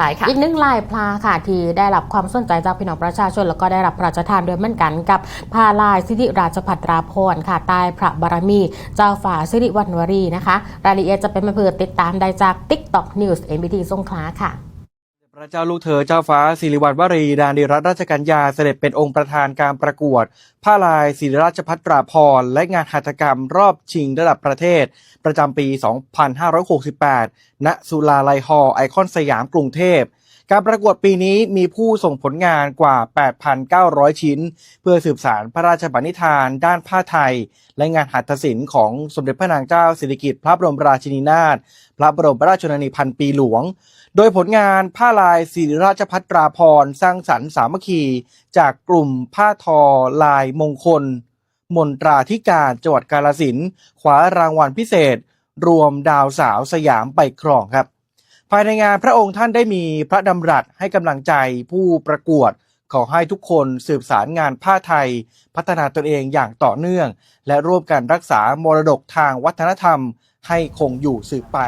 ใช่ค่ะอีกหนึ่งลายพลาค่ะที่ได้รับความสนใจจากพี่น้องประชาชนแล้วก็ได้รับพระราชทานด้วยเหมือนกันกับผ้าลายสิริราชภัตราภรณ์ค่ะใต้พระบารมีเจ้าฝ่าสิริวัณวรีนะคะรายละเอียดจะเป็นมาเพื่อติดตามได้จาก TikTok News MBT สงขลาค่ะพระเจ้าลูกเธอเจ้าฟ้าสิริวัณวรีดานีรัตนราชกัญญาเสด็จเป็นองค์ประธานการประกวดผ้าลายศิริราชภัตราภรณ์และงานหัตถกรรมรอบชิงระดับประเทศประจำปี 2568 ณ สุราลัยฮอลล์ไอคอนสยามกรุงเทพการประกวดปีนี้มีผู้ส่งผลงานกว่า 8,900 ชิ้นเพื่อสืบสานพระราชปณิธานด้านผ้าไทยและงานหัตถศิลป์ของสมเด็จพระนางเจ้าสิริกิติ์พระบรมราชินีนาถพระบรมราชชนนีพันปีหลวงโดยผลงานผ้าลายศิริราชภัตราภรณ์สร้างสรรค์สามัคคีจากกลุ่มผ้าทอลายมงคลมนตราธิการจังหวัดกาฬสินธุ์คว้ารางวัลพิเศษรวมดาวสาวสยามไปครองครับภายในงานพระองค์ท่านได้มีพระดำรัสให้กำลังใจผู้ประกวดขอให้ทุกคนสืบสารงานผ้าไทยพัฒนาตนเองอย่างต่อเนื่องและร่วมกันรักษามรดกทางวัฒนธรรมให้คงอยู่สืบไป